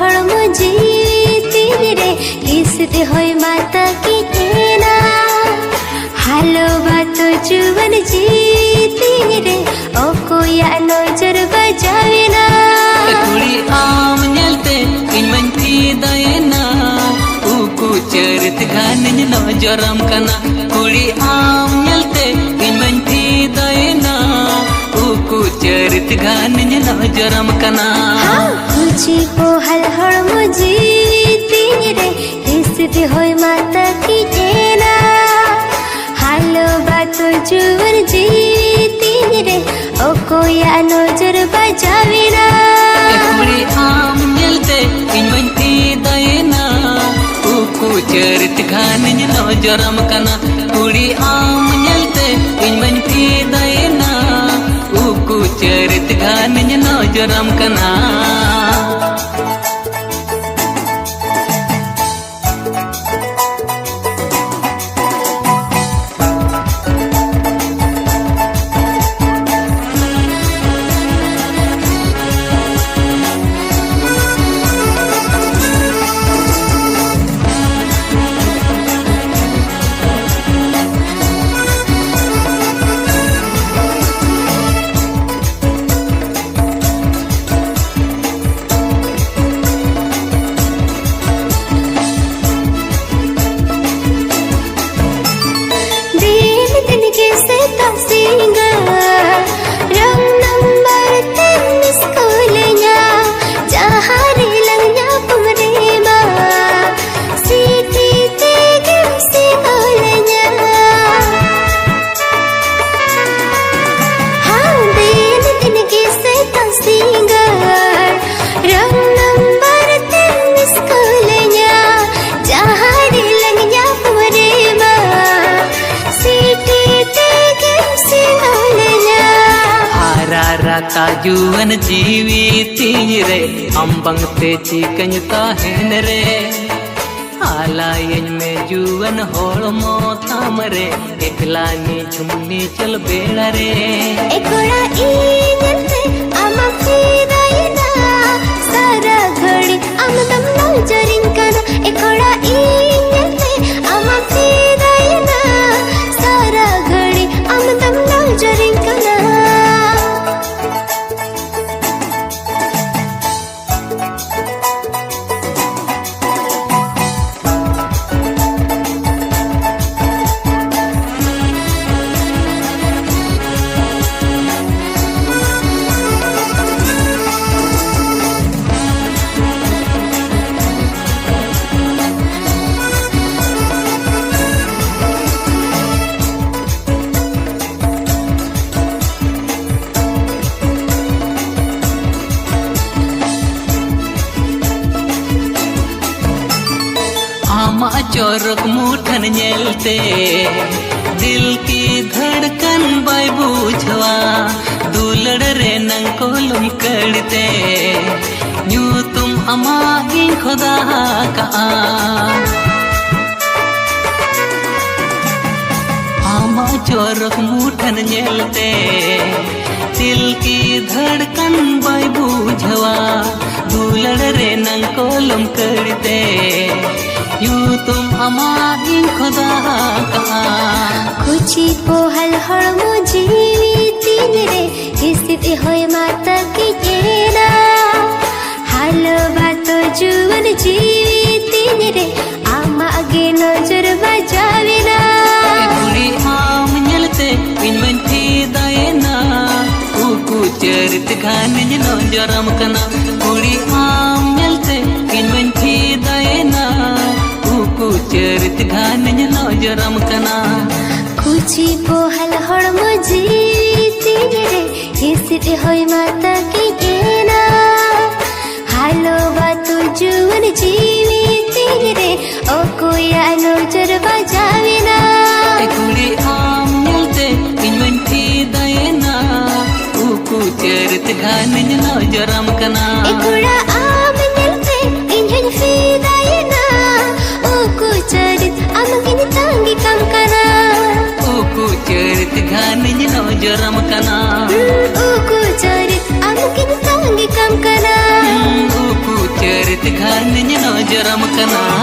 हड़मो जीती रे किसते होय माता की तेना हालो बातो जुवन जीती रे ओ कोया नजर बजावे ना कुड़ी आम नलते इन मन थी दयना उकु चरित गान नजरम कना कुड़ी आम नलते इन मन थी दयना उकु चरित गान नजरम कना कुची को हल हड़मो जीती रे किसते होय माता की तेना हालो बातो जुवन जीती रे ओ कोया नजर बजावे ना कुड़ी आम नलते इन मन थी दयना उकु चरित गान नजरम कना कुड़ी आम नलते इन मन थी दयना उकु चरित गान नजरम कना ताजुवन जीविती रे अंबंग ते चिकन ताहेन रे आलायन में जुवन होड़मो तामरे एकलानी छुमनी चल बेड़ा रे एकोड़ा इनते आमा फिरायना सारा घड़ी आम दम नजरिन कना एकोड़ा इनते आमा फिरायना सारा घड़ी आम दम नजरिन कना चोरक मुठन नेलते दिल की धड़कन बाय बुझवा दुलड़ रे नंकोलुम करते न्यू तुम अमा ही खुदा का आमा चोरक मुठन नेलते दिल की धड़कन बाय बुझवा दुलड़ रे नंकोलुम करते यू तुम हमारी खुदा का कुची को हल हड़मो जीविती रे किसते होय माता की तेना हालो बातो जुवन जीविती रे आमा आगे नजर बजावे ना कुड़ी आम नलते इन मन थी दयना उकु चरित गान नजरम कना कुड़ी आम नलते इन मन थी दयना चरित गान नजरम कना कुची को हल हड़मो जीती रे किसते होय माता की तेना हालो बातो जुवन जीविती रे ओ कोया नजर बजावे ना कुड़ी आम नलते इन मन थी दयना उकु चरित गान नजरम कना एकुड़ा आम नलते इन फिदायना चरित अमगिन तांगी कम कना उकु चरित गान नजरम कना उकु चरित अमगिन तांगी कम कना उकु चरित नजरम कना